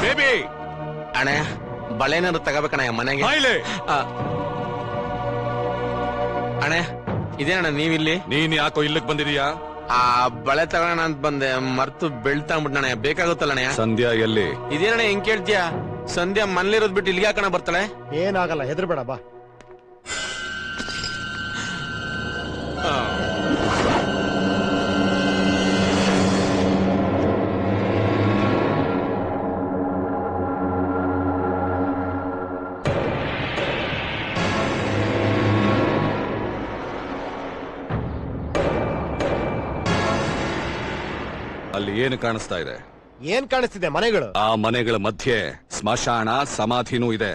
Baby ಅಣ್ಣ ಬಳೆನಾದ್ರು ತಗೋಬೇಕಣ್ಣ ಮನೆಗೆ. ಅಣ್ಣ ಇದೇನಣ್ಣ ನೀವಿಲ್ಲಿ? ನೀನ್ ಯಾಕೋ ಇಲ್ಲಕ್ ಬಂದಿದೀಯಾ? ಆ ಬಳೆ ತಗೋಣ ಅಂತ ಬಂದೆ, ಮರ್ತು ಬೆಳ್ತಾಂಬಿಟ್ನಣ್ಣ. ಬೇಕಾಗುತ್ತಲ್ಲಣ್ಣ. ಸಂಧ್ಯಾ ಎಲ್ಲಿ? ಇದೇನಣ್ಣ ಹೆಂಗ್ ಕೇಳ್ತೀಯ? ಸಂಧ್ಯಾ ಮನೇಲಿರೋದ್ ಬಿಟ್ಟು ಇಲ್ಲಿಗೆ ಹಾಕಣ ಬರ್ತಾಳೆ. ಏನಾಗಲ್ಲ, ಹೆದರ್ಬೇಡ ಬಾ. ಅಲ್ಲಿ ಏನು ಕಾಣಿಸ್ತಾ ಇದೆ? ಏನ್ ಕಾಣಿಸ್ತಿದೆ? ಮನೆಗಳು. ಆ ಮನೆಗಳ ಮಧ್ಯೆ ಸ್ಮಶಾನ, ಸಮಾಧಿನೂ ಇದೆ.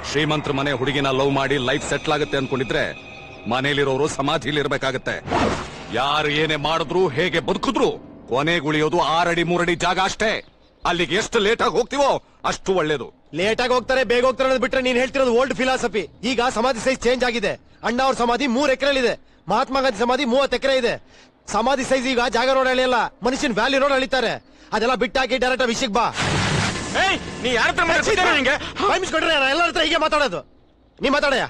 ಶ್ರೀಮಂತರ ಮನೆ ಹುಡುಗಿನ ಲವ್ ಮಾಡಿ ಲೈಫ್ ಸೆಟ್ಲ್ ಆಗುತ್ತೆ ಅನ್ಕೊಂಡಿದ್ರೆ ಮನೇಲಿರೋರು ಸಮಾಧಿಲಿ ಇರ್ಬೇಕಾಗತ್ತೆ. ಯಾರು ಏನೇ ಮಾಡಿದ್ರು, ಹೇಗೆ ಬದುಕಿದ್ರು, ಕೊನೆಗುಳಿಯೋದು 6 ಅಡಿ 3 ಅಡಿ ಜಾಗ ಅಷ್ಟೇ. ಅಲ್ಲಿಗೆ ಎಷ್ಟು ಲೇಟ್ ಆಗಿ ಹೋಗ್ತೀವೋ ಅಷ್ಟು ಒಳ್ಳೇದು. ಲೇಟ್ ಆಗಿ ಹೋಗ್ತಾರೆ, ಬೇಗ ಹೋಗ್ತಾರೆ ಅನ್ನೋದು ಬಿಟ್ರೆ ನೀನ್ ಹೇಳ್ತಿರೋದು ಓಲ್ಡ್ ಫಿಲಾಸಫಿ. ಈಗ ಸಮಾಧಿ ಸೈಜ್ ಚೇಂಜ್ ಆಗಿದೆ. ಅಣ್ಣ ಅವ್ರ ಸಮಾಧಿ 3 ಎಕರೆಲಿದೆ, ಮಹಾತ್ಮ ಗಾಂಧಿ ಸಮಾಧಿ 30 ಎಕರೆ ಇದೆ. ಸಮಾಧಿ ಸೈಜ್ ಈಗ ಜಾಗ ರೋಡ್ ಅಳಿಯಲ್ಲ, ಮನುಷ್ಯನ್ ವ್ಯಾಲ್ಯೂ ರೋಡ್ ಅಳಿತಾರೆ. ಅದೆಲ್ಲ ಬಿಟ್ಟಾಕಿ ಡೈರೆಕ್ಟ್ ವಿಷಯಕ್ಕೆ ಬಾ. ನೀ ಯಾರ ಕೊಡ್ರೆ ಎಲ್ಲರ ಹತ್ರ ಹೀಗೆ ಮಾತಾಡೋದು. ನೀ ಮಾತಾಡಯ್ಯ.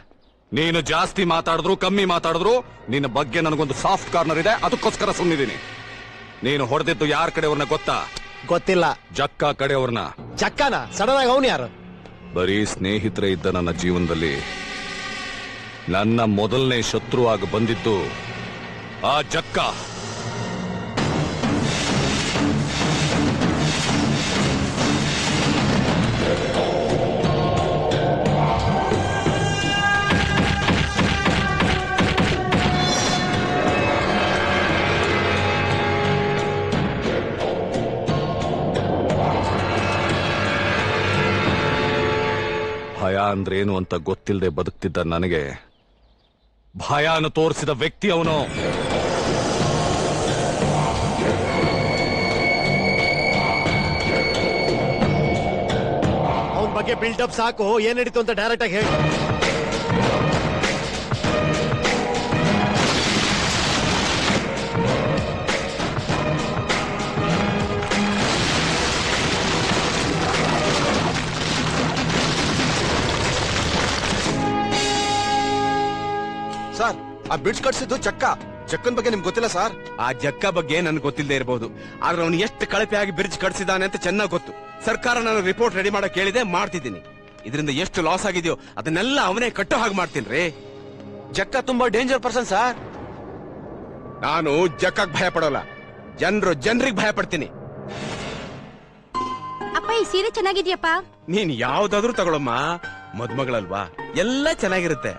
ನೀನು ಜಾಸ್ತಿ ಮಾತಾಡಿದ್ರು ಕಮ್ಮಿ ಮಾತಾಡಿದ್ರು ನಿನ್ನ ಬಗ್ಗೆ ನನಗೊಂದು ಸಾಫ್ಟ್ ಕಾರ್ನರ್ ಇದೆ, ಅದಕ್ಕೋಸ್ಕರ ಸುಮ್ಮನಿದ್ದೀನಿ. ನೀನು ಹೊಡೆದಿದ್ದು ಯಾರ ಕಡೆಯವ್ರನ್ನ ಗೊತ್ತಾ? ಗೊತ್ತಿಲ್ಲ. ಜಕ್ಕ ಕಡೆಯವ್ರನ್ನ. ಜಕ್ಕನ? ಸಡನ್ ಆಗಿ ಅವನು ಯಾರು? ಬರೀ ಸ್ನೇಹಿತರೇ ಇದ್ದ ನನ್ನ ಜೀವನದಲ್ಲಿ ನನ್ನ ಮೊದಲನೇ ಶತ್ರುವಾಗಿ ಬಂದಿದ್ದು ಆ ಜಕ್ಕ. ಭಯ ಅಂದ್ರೇನು ಅಂತ ಗೊತ್ತಿಲ್ಲದೆ ಬದುಕ್ತಿದ್ದ ನನಗೆ ಭಯನ ತೋರಿಸಿದ ವ್ಯಕ್ತಿ ಅವನು. ಅವನ ಬಗ್ಗೆ ಬಿಲ್ಡಪ್ ಸಾಕು, ಏನ್ ನಡೀತು ಅಂತ ಡೈರೆಕ್ಟ್ ಆಗಿ ಹೇಳಿ. ಸರ್, ಆ ಬಿಡ್ಸ್ ಕಟ್ಸಿದ್ದು ಜಕ್ಕನ್ ಬಗ್ಗೆ ನಿಮ್ಗೆ ಗೊತ್ತಿಲ್ಲ ಸರ್? ಆ ಜಕ್ಕ ಬಗ್ಗೆ ನನ್ಗೆ ಗೊತ್ತಿಲ್ಲದೆ ಇರಬಹುದು, ಆದ್ರೆ ಅವನು ಎಷ್ಟು ಕಳಪೆಯಾಗಿ ಬ್ರಿಡ್ಜ್ ಕಟ್ಸಿದಾನೆ ಅಂತ ಚೆನ್ನಾಗಿ ಗೊತ್ತು. ಸರ್ಕಾರ ನಾನು ರಿಪೋರ್ಟ್ ರೆಡಿ ಮಾಡಕ್ ಕೇಳಿದೆ, ಮಾಡ್ತಿದ್ದೀನಿ. ಇದರಿಂದ ಎಷ್ಟು ಲಾಸ್ ಆಗಿದೆಯೋ ಅದನ್ನೆಲ್ಲ ಅವನೇ ಕಟ್ಟೋ ಹಾಗೆ ಮಾಡ್ತೀನಿ. ಜಕ್ಕ ತುಂಬಾ ಡೇಂಜರ್ ಪರ್ಸನ್ ಸರ್. ನಾನು ಜಕ್ಕಕ್ ಭಯ ಪಡೋಲ್ಲ, ಜನರಿಗೆ ಭಯ ಪಡ್ತೀನಿ. ಅಪ್ಪ ಈ ಸೀರೆ ಚೆನ್ನಾಗಿದ್ಯಪ್ಪ. ನೀನ್ ಯಾವ್ದಾದ್ರೂ ತಗೊಳಮ್ಮ, ಮದ್ಮಗಳಲ್ವಾ, ಎಲ್ಲ ಚೆನ್ನಾಗಿರುತ್ತೆ.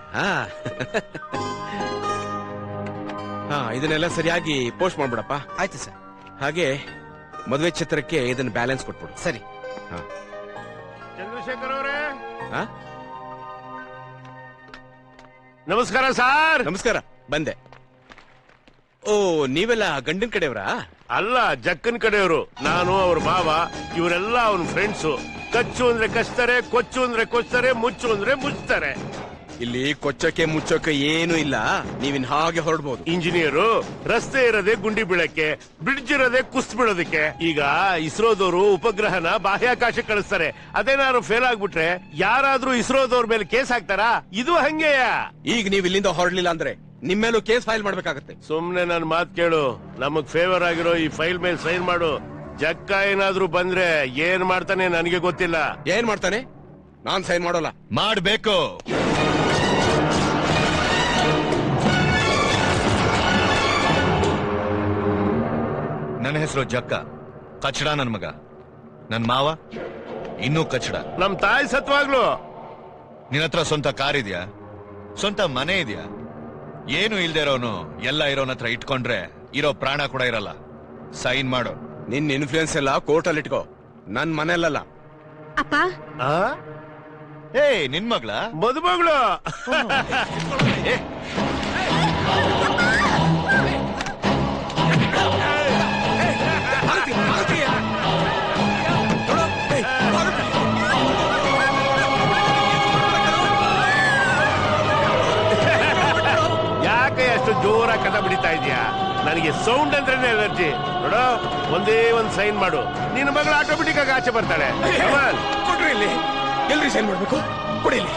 ಇದನ್ನೆಲ್ಲ ಸರಿಯಾಗಿ ಪೋಸ್ಟ್ ಮಾಡ್ಬಿಡಪ್ಪ. ಆಯ್ತು ಸರ್. ಹಾಗೆ ಮದುವೆ ಚಿತ್ರಕ್ಕೆ ಇದನ್ನ ಬ್ಯಾಲೆನ್ಸ್ ಕೊಟ್ಬಿಡು. ಸರಿ. ಚಂದ್ರಶೇಖರ್ ಅವರೇ ನಮಸ್ಕಾರ ಸರ್. ನಮಸ್ಕಾರ, ಬಂದೆ. ಓ, ನೀವೆಲ್ಲ ಗಂಡನ್ ಕಡೆಯವರಾ? ಅಲ್ಲ, ಜಕ್ಕನ್ ಕಡೆಯವರು. ನಾನು ಅವ್ರ ಮಾವ, ಇವರೆಲ್ಲ ಅವನ ಫ್ರೆಂಡ್ಸು. ಕಚ್ಚು ಅಂದ್ರೆ ಕಚ್ತಾರೆ, ಕೊಚ್ಚು ಅಂದ್ರೆ ಕೊಚ್ತಾರೆ, ಮುಚ್ಚು ಅಂದ್ರೆ ಮುಚ್ತಾರೆ. ಇಲ್ಲಿ ಕೊಚ್ಚಕ್ಕೆ ಮುಚ್ಚೋಕೆ ಏನು ಇಲ್ಲ, ನೀವಿನ್ ಹಾಗೆ ಹೊರಡ್ಬೋದು. ಇಂಜಿನಿಯರು ರಸ್ತೆ ಇರೋದೇ ಗುಂಡಿ ಬೀಳಕ್ಕೆ, ಬ್ರಿಡ್ಜ್ ಇರೋದೇ ಕುಸ್ತ್ ಬೀಳೋದಕ್ಕೆ. ಈಗ ಇಸ್ರೋದವರು ಉಪಗ್ರಹನ ಬಾಹ್ಯಾಕಾಶ ಕಳಿಸ್ತಾರೆ. ಅದೇನಾದ್ರು ಫೇಲ್ ಆಗ್ಬಿಟ್ರೆ ಯಾರಾದ್ರೂ ಇಸ್ರೋದವ್ರ ಮೇಲೆ ಕೇಸ್ ಹಾಕ್ತಾರಾ? ಇದು ಹಂಗೆಯ. ಈಗ ನೀವ್ ಇಲ್ಲಿಂದ ಹೊರಡ್ಲಿಲ್ಲ ಅಂದ್ರೆ ನಿಮ್ಮೇಲೂ ಕೇಸ್ ಫೈಲ್ ಮಾಡ್ಬೇಕಾಗತ್ತೆ. ಸುಮ್ನೆ ನನ್ ಮಾತ್ ಕೇಳು, ನಮಗ್ ಫೇವರ್ ಆಗಿರೋ ಈ ಫೈಲ್ ಮೇಲೆ ಸೈನ್ ಮಾಡು. ಜಕ್ಕ ಏನಾದ್ರೂ ಬಂದ್ರೆ ಏನ್ ಮಾಡ್ತಾನೆ ನನಗೆ ಗೊತ್ತಿಲ್ಲ. ಏನ್ ಮಾಡ್ತಾನೆ? ನಾನ್ ಸೈನ್ ಮಾಡೋಲ್ಲ. ಮಾಡ್ಬೇಕು. ನನ್ನ ಹೆಸರು ಜಕ್ಕ, ಕಚಡ ನನ್ ಮಗ. ನನ್ ಮಾವ ಇನ್ನೂ ಕಚಡ. ನಮ್ ತಾಯಿ ಸತ್ವಾಗ್ಲು. ನಿನ್ನತ್ರ ಸ್ವಂತ ಕಾರ್ ಇದೆಯಾ? ಸ್ವಂತ ಮನೆ ಇದೆಯಾ? ಏನು ಇಲ್ದೇ ಇರೋನು ಎಲ್ಲ ಇರೋನ ಹತ್ರ ಇಟ್ಕೊಂಡ್ರೆ ಇರೋ ಪ್ರಾಣ ಕೂಡ ಇರಲ್ಲ. ಸೈನ್ ಮಾಡು. ನಿನ್ ಇನ್ಫ್ಲೂಯೆನ್ಸ್ ಎಲ್ಲ ಕೋರ್ಟಲ್ಲಿ ಇಟ್ಕೋ, ನನ್ ಮನೆಯಲ್ಲ. ಅಪ್ಪ, ಏ ನಿನ್ ಮಗ್ಳ? ಮದುಮಗಳು. ಯಾಕೆ ಅಷ್ಟು ಜೋರಾಗಿ ಕಥ ಬಿಡಿತಾ ಇದೀಯಾ? ನನಗೆ ಸೌಂಡ್ ಅಂದ್ರೇನೆ ಎನರ್ಜಿ. ನೋಡೋ, ಒಂದೇ ಒಂದ್ ಸೈನ್ ಮಾಡು, ನಿನ್ನ ಮಗಳು ಆಟೋಮೆಟಿಕ್ ಆಗಿ ಆಚೆ ಬರ್ತಾಳೆ. Come on. ಕೊಡ್ರಿ ಇಲ್ಲಿ. ಎಲ್ರಿ ಸೈನ್ ಮಾಡ್ಬೇಕು? ಕೊಡಿ ಇಲ್ಲಿ.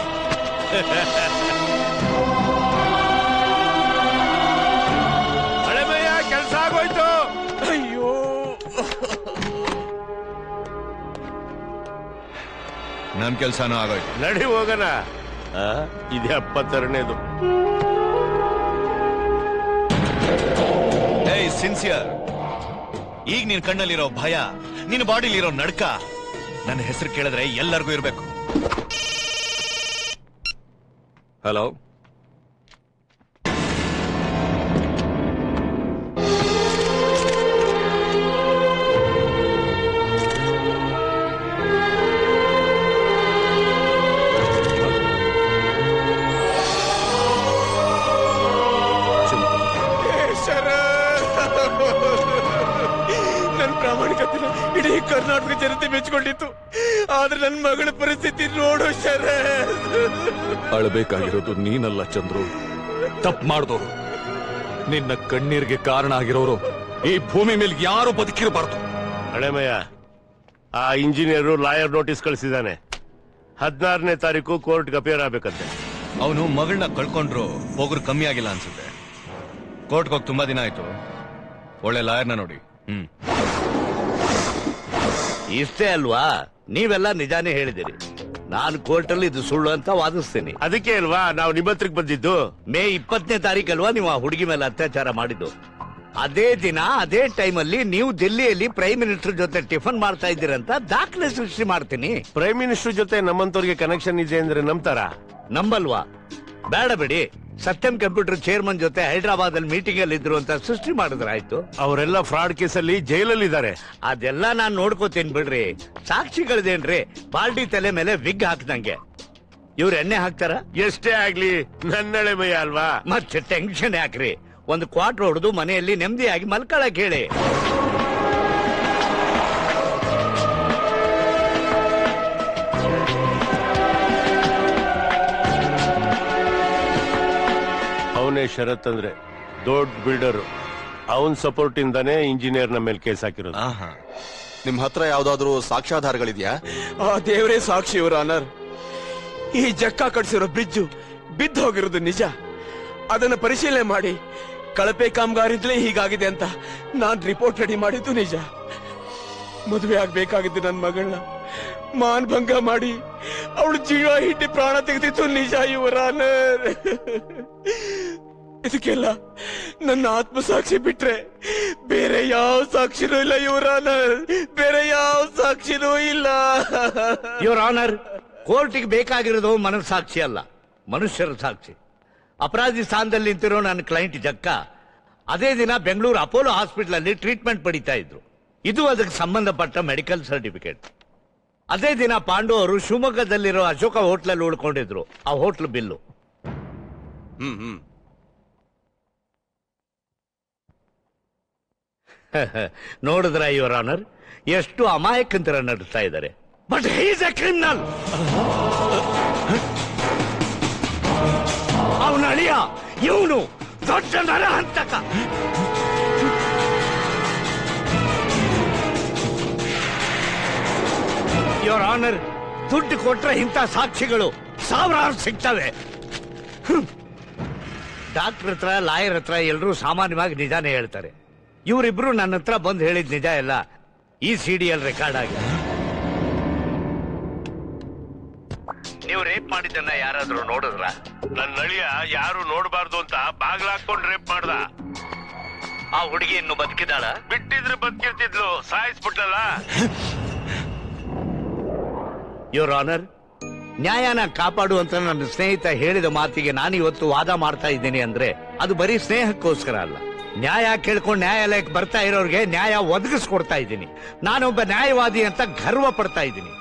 ಹಳೆ ಭಯ್ಯ, ಕೆಲ್ಸ ಆಗೋಯ್ತು. ಅಯ್ಯೋ, ನನ್ ಕೆಲ್ಸನೂ ಆಗೋಯ್ತು. ನಡಿ ಹೋಗೋಣ. ಇದು 72ನೇದು. ಏಯ್ ಸಿನ್ಸಿಯರ್, ಈಗ ನಿನ್ ಕಣ್ಣಲ್ಲಿರೋ ಭಯ, ನಿನ್ನ ಬಾಡಿಲಿರೋ ನಡ್ಕ ನನ್ನ ಹೆಸರು ಕೇಳಿದ್ರೆ ಎಲ್ಲರಿಗೂ ಇರ್ಬೇಕು. ಹಲೋ, ನನ್ ಪ್ರಾಮಾಣಿಕತೆನ ಇಡೀ ಕರ್ನಾಟಕ ಜನತೆ ಮೆಚ್ಕೊಂಡಿತ್ತು. ಆದ್ರೆ ನನ್ ಮಗಳ ಪರಿಸ್ಥಿತಿ ನೋಡು ಶರತ್. ಅಳಬೇಕಾಗಿರೋದು ನೀನಲ್ಲ ಚಂದ್ರು, ತಪ್ಪು ಮಾಡಿದವರು. ನಿನ್ನ ಕಣ್ಣೀರಿಗೆ ಕಾರಣ ಆಗಿರೋರು ಈ ಭೂಮಿ ಮೇಲೆ ಯಾರು ಬದುಕಿರಬಾರ್ದು. ಹಳೆಮಯ್ಯ, ಆ ಇಂಜಿನಿಯರು ಲಾಯರ್ ನೋಟಿಸ್ ಕಳಿಸಿದಾನೆ. 16ನೇ ತಾರೀಕು ಕೋರ್ಟ್ಗೆ ಅಪಿಯರ್ ಆಗ್ಬೇಕಂತೆ. ಅವನು ಮಗಳನ್ನ ಕಳ್ಕೊಂಡ್ರು ಹೋಗ್ರು ಕಮ್ಮಿ ಆಗಿಲ್ಲ ಅನ್ಸುತ್ತೆ. ಕೋರ್ಟ್ಗೆ ಹೋಗಿ ತುಂಬಾ ದಿನ ಆಯ್ತು. ಒಳ್ಳೆ ಲಾಯರ್ನ ನೋಡಿ. ಇಷ್ಟೇ ಅಲ್ವಾ, ನೀವೆಲ್ಲ ನಿಜಾನೇ ಹೇಳಿದಿರಿ. ನಾನು ಕೋರ್ಟಲ್ಲಿ ಇದು ಸುಳ್ಳು ಅಂತ ವಾದಿಸ್ತೀನಿ. ಅದಕ್ಕೆ ಅಲ್ವಾ ನಾವು ನಿಮ್ಮತ್ರಕ್ಕೆ ಬಂದಿದ್ದು. ಮೇ 20ನೇ ತಾರೀಕಲ್ವಾ ನೀವು ಆ ಹುಡುಗಿ ಮೇಲೆ ಅತ್ಯಾಚಾರ ಮಾಡಿದ್ದು. ಅದೇ ದಿನ ಅದೇ ಟೈಮಲ್ಲಿ ನೀವು ದಿಲ್ಲಿಯಲ್ಲಿ ಪ್ರೈಮ್ ಮಿನಿಸ್ಟರ್ ಜೊತೆ ಟಿಫನ್ ಮಾಡ್ತಾ ಇದ್ದೀರಂತ ದಾಖಲೆ ಸೃಷ್ಟಿ ಮಾಡ್ತೀನಿ. ಪ್ರೈಮ್ ಮಿನಿಸ್ಟರ್ ಜೊತೆ ನಮ್ಮಂತವ್ರಿಗೆ ಕನೆಕ್ಷನ್ ಇದೆ ಅಂದ್ರೆ ನಂಬ್ತಾರ? ನಂಬಲ್ವಾ? ಬೇಡ ಬಿಡಿ. ಸತ್ಯಂ ಕಂಪ್ಯೂಟರ್ ಚೇರ್ಮನ್ ಜೊತೆ ಹೈದರಾಬಾದ್ ಅಲ್ಲಿ ಮೀಟಿಂಗ್ ಅಲ್ಲಿ ಇದ್ರು ಅಂತ ಸೃಷ್ಟಿ ಮಾಡಿದ್ರಾಯ್ತು. ಅವರೆಲ್ಲ ಫ್ರಾಡ್ ಕೇಸಲ್ಲಿ ಜೈಲಲ್ಲಿ ಇದ್ದಾರೆ. ಅದೆಲ್ಲ ನಾನ್ ನೋಡ್ಕೋತೀನಿ ಬಿಡ್ರಿ. ಸಾಕ್ಷಿಗಳದೇನ್ರಿ, ಬಾಲ್ಡಿ ತಲೆ ಮೇಲೆ ವಿಗ್ ಹಾಕ್ದಂಗೆ. ಇವ್ರ ಎಣ್ಣೆ ಹಾಕ್ತಾರ? ಎಷ್ಟೇ ಆಗ್ಲಿ ನನ್ನಳೆ ಮೈ ಅಲ್ವಾ. ಮತ್ತೆ ಟೆನ್ಷನ್ ಯಾಕ್ರಿ? ಒಂದು ಕ್ವಾರ್ಟರ್ ಹೊಡೆದು ಮನೆಯಲ್ಲಿ ನೆಮ್ಮದಿಯಾಗಿ ಮಲ್ಕೊಳಕ್ ಹೇಳಿ. ಅವನೇ ಶರತ್ ಅಂದ್ರೆ ದೊಡ್ಡ ಬಿಲ್ಡರ್. ಅವನ್ ಸಪೋರ್ಟ್ ಇಂದಾನೆ ಇಂಜಿನಿಯರ್ ನ ಮೇಲೆ ಕೇಸ್ ಹಾಕಿರೋದು. ನಿಮ್ ಹತ್ರ ಯಾವ್ದಾದ್ರು ಸಾಕ್ಷ್ಯಾಧಾರಗಳಿದ್ಯಾ? ಆ ದೇವರೇ ಸಾಕ್ಷಿ ಇವರ ಆನರ್. ಈ ಜಕ್ಕ ಕಟ್ಸಿರೋ ಬ್ರಿಡ್ಜು ಬಿದ್ದು ಹೋಗಿರೋದು ನಿಜ. ಅದನ್ನ ಪರಿಶೀಲನೆ ಮಾಡಿ ಕಳಪೆ ಕಾಮಗಾರಿದ್ಲೇ ಹೀಗಾಗಿದೆ ಅಂತ ನಾನ್ ರಿಪೋರ್ಟ್ ರೆಡಿ ಮಾಡಿದ್ದು ನಿಜ. ಮದುವೆ ಆಗ್ಬೇಕಾಗಿದ್ದು ನನ್ನ ಮಗಳನ್ನ ಮಾನಭಂಗ ಮಾಡಿ ಅವಳು ಜೀವ ಹಿಟ್ಟಿ ಪ್ರಾಣ ತೆಗೆದಿತ್ತು ನಿಜ ಇವರ ಆನರ್. ಇದಕ್ಕೆಲ್ಲ ನನ್ನ ಆತ್ಮಸಾಕ್ಷಿ ಬಿಟ್ರೆ ಬೇರೆ ಯಾವ ಸಾಕ್ಷಿನೂ ಇಲ್ಲ ಇವರ ಆನರ್. ಬೇರೆ ಯಾವ ಸಾಕ್ಷಿನೂ ಇಲ್ಲ. ಯುವರ್ ಆನರ್, ಕೋರ್ಟಿಗೆ ಬೇಕಾಗಿರೋದು ಮನಸ್ಸಾಕ್ಷಿ ಅಲ್ಲ, ಮನುಷ್ಯರ ಸಾಕ್ಷಿ. ಅಪರಾಧಿ ಸ್ಥಾನದಲ್ಲಿ ನಿಂತಿರೋ ನನ್ನ ಕ್ಲೈಂಟ್ ಜಕ್ಕ ಅದೇ ದಿನ ಬೆಂಗಳೂರು ಅಪೋಲೋ ಹಾಸ್ಪಿಟಲ್ ಅಲ್ಲಿ ಟ್ರೀಟ್ಮೆಂಟ್ ಪಡಿತಾ ಇದ್ರು. ಇದು ಅದಕ್ಕೆ ಸಂಬಂಧಪಟ್ಟ ಮೆಡಿಕಲ್ ಸರ್ಟಿಫಿಕೇಟ್. ಅದೇ ದಿನ ಪಾಂಡು ಅವರು ಶಿವಮೊಗ್ಗದಲ್ಲಿರೋ ಅಶೋಕ ಹೋಟ್ಲಲ್ಲಿ ಉಳ್ಕೊಂಡಿದ್ರು. ಆ ಹೋಟ್ಲ್ ಬಿಲ್ಲು. ನೋಡಿದ್ರ ಯುವರ್ ಆನರ್, ಎಷ್ಟು ಅಮಾಯಕಂತರ ನಡೆಸ್ತಾ ಇದ್ದಾರೆ. But he's a criminal. ಅವನ ಅಳಿಯ ಇವನು ದೊಡ್ಡ ನರಹಂತಕ. ಯುವರ್ ಆನರ್, ದುಡ್ಡು ಕೊಟ್ರೆ ಇಂಥ ಸಾಕ್ಷಿಗಳು ಸಾವಿರಾರು ಸಿಗ್ತವೆ. ಡಾಕ್ಟರ್ ಹತ್ರ, ಲಾಯರ್ ಹತ್ರ ಎಲ್ಲರೂ ಸಾಮಾನ್ಯವಾಗಿ ನಿಜಾನೇ ಹೇಳ್ತಾರೆ. ಇವರಿಬ್ರು ನನ್ನ ಹತ್ರ ಬಂದು ಹೇಳಿದ ನಿಜ ಎಲ್ಲ ಈ ಸಿಡಿಯಲ್ಲಿ ರೆಕಾರ್ಡ್ ಆಗಿದೆ. ನೀವು ರೇಪ್ ಮಾಡಿದ್ದನ್ನ ಯಾರಾದ್ರೂ ನೋಡಿದ್ರ? ನನ್ನ ಅಳಿಯ ಯಾರು ನೋಡಬಾರ್ದು ಅಂತ ಬಾಗ್ಲಾಕೊಂಡು ರೇಪ್ ಮಾಡ್ದ. ಆ ಹುಡುಗಿ ಇನ್ನು ಬದುಕಿದಾಳ? ಬಿಟ್ಟಿದ್ರೆ ಬದುಕಿರ್ತಿದ್ಲು, ಸಾಯಿಸ್ಬಿಟ್ಟಲ್ಲ. ಯುವರ್ ಆನರ್, ನ್ಯಾಯನ ಕಾಪಾಡುವಂತ ನನ್ನ ಸ್ನೇಹಿತ ಹೇಳಿದ ಮಾತಿಗೆ ನಾನು ಇವತ್ತು ವಾದ ಮಾಡ್ತಾ ಇದ್ದೀನಿ ಅಂದ್ರೆ ಅದು ಬರೀ ಸ್ನೇಹಕ್ಕೋಸ್ಕರ ಅಲ್ಲ. ನ್ಯಾಯ ಕೇಳ್ಕೊಂಡು ನ್ಯಾಯಾಲಯಕ್ಕೆ ಬರ್ತಾ ಇರೋರಿಗೆ ನ್ಯಾಯ ಒದಗಿಸ್ಕೊಡ್ತಾ ಇದ್ದೀನಿ. ನಾನೊಬ್ಬ ನ್ಯಾಯವಾದಿ ಅಂತ ಗರ್ವ ಪಡ್ತಾ ಇದ್ದೀನಿ.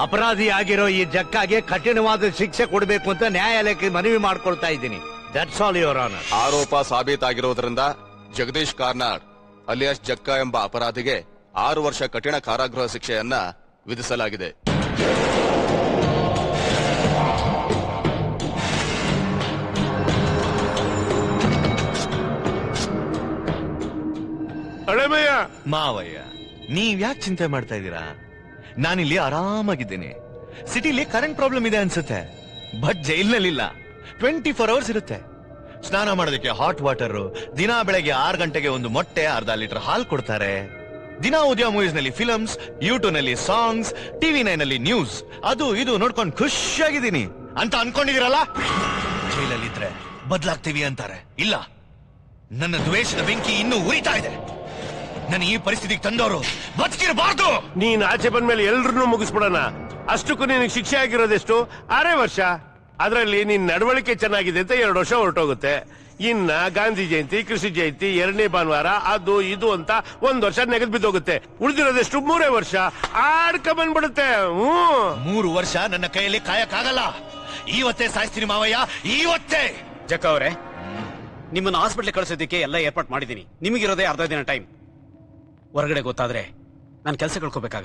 ಅಪರಾಧಿ ಆಗಿರೋ ಈ ಜಕ್ಕಾಗೆ ಕಠಿಣವಾದ ಶಿಕ್ಷೆ ಕೊಡಬೇಕು ಅಂತ ನ್ಯಾಯಾಲಯಕ್ಕೆ ಮನವಿ ಮಾಡ್ಕೊಳ್ತಾ ಇದ್ದೀನಿ. That's all your honour. ಆರೋಪ ಸಾಬೀತಾಗಿರೋದ್ರಿಂದ ಜಗದೀಶ್ ಕಾರ್ನಾಡ್ ಅಲಿಯಾಸ್ ಜಕ್ಕ ಎಂಬ ಅಪರಾಧಿಗೆ 6 ವರ್ಷ ಕಠಿಣ ಕಾರಾಗೃಹ ಶಿಕ್ಷೆಯನ್ನ ವಿಧಿಸಲಾಗಿದೆ. ಹಳೆಮಯ್ಯ ಮಾವಯ್ಯ ನೀವ್ ಯಾಕೆ ಚಿಂತೆ ಮಾಡ್ತಾ ಇದ್ದೀರಾ? ನಾನಿಲ್ಲಿ ಆರಾಮಾಗಿದ್ದೇನೆ. ಸಿಟಿಲಿ ಕರೆಂಟ್ ಪ್ರಾಬ್ಲಮ್ ಇದೆ ಅನ್ಸುತ್ತೆ, ಬಟ್ ಜೈಲ್ನಲ್ಲಿಲ್ಲ. 24 ಅವರ್ಸ್ ಇರುತ್ತೆ. ಸ್ನಾನ ಮಾಡೋದಕ್ಕೆ ಹಾಟ್ ವಾಟರ್, ದಿನ ಬೆಳಗ್ಗೆ 6 ಗಂಟೆಗೆ ಒಂದು ಮೊಟ್ಟೆ, ಅರ್ಧ ಲೀಟರ್ ಹಾಲು ಕೊಡ್ತಾರೆ. ದಿನ ಉದಯ ಮೂವೀಸ್ ನಲ್ಲಿ ಫಿಲಮ್ಸ್, ಯೂಟ್ಯೂಬ್ ನಲ್ಲಿ ಸಾಂಗ್ಸ್, ಟಿವಿ 9 ನಲ್ಲಿ ನ್ಯೂಸ್, ಅದು ಇದು ನೋಡ್ಕೊಂಡು ಖುಷಿಯಾಗಿದ್ದೀನಿ ಅಂತ ಅನ್ಕೊಂಡಿದಿರಲ್ಲ. ಜೈಲಲ್ಲಿದ್ರೆ ಬದಲಾಗ್ತೀವಿ ಅಂತಾರೆ. ಇಲ್ಲ, ನನ್ನ ದ್ವೇಷದ ಬೆಂಕಿ ಇನ್ನೂ ಉರಿತಾ ಇದೆ. ನನ್ನ ಈ ಪರಿಸ್ಥಿತಿಗೆ ತಂದವರು ಬದುಕಿರಬಾರ್ದು. ನೀನ್ ಆಚೆ ಬಂದ್ಮೇಲೆ ಎಲ್ರನ್ನೂ ಮುಗಿಸ್ಬಿಡೋಣ. ಅಷ್ಟಕ್ಕೂ ನಿನಗೆ ಶಿಕ್ಷೆ ಆಗಿರೋದೆಷ್ಟು? 6 ವರ್ಷ. ಅದರಲ್ಲಿ ನಿನ್ ನಡವಳಿಕೆ ಚೆನ್ನಾಗಿದೆ ಅಂತ 2 ವರ್ಷ ಹೊರಟೋಗುತ್ತೆ. ಇನ್ನ ಗಾಂಧಿ ಜಯಂತಿ, ಕೃಷಿ ಜಯಂತಿ, 2ನೇ ಭಾನುವಾರ, ಅದು ಇದು ಅಂತ 1 ವರ್ಷ ನೆಗೆದ್ ಬಿದ್ದೋಗುತ್ತೆ. ಉಳಿದಿರೋದೆಷ್ಟು? 3 ವರ್ಷ. ಆಡ್ಕ ಬಂದ್ಬಿಡುತ್ತೆ. 3 ವರ್ಷ ನನ್ನ ಕೈಯಲ್ಲಿ ಕಾಯಕ್ಕಾಗಲ್ಲ. ಇವತ್ತೇ ಸಾಯಿಸ್ತೀನಿ ಮಾವಯ್ಯ, ಇವತ್ತೇ. ಜಕ್ಕ ಅವರೇ, ನಿಮ್ಮನ್ನ ಹಾಸ್ಪಿಟ್ಲ್ ಕಳಿಸೋದಕ್ಕೆ ಎಲ್ಲ ಏರ್ಪಾಟ್ ಮಾಡಿದ್ದೀನಿ. ನಿಮಗಿರೋದೇ ಅರ್ಧ ದಿನ ಟೈಮ್. ಹೊರಗಡೆ ಗೊತ್ತಾದ್ರೆ ನಾನು ಕೆಲಸ ಕಳ್ಕೋಬೇಕಾಗುತ್ತೆ.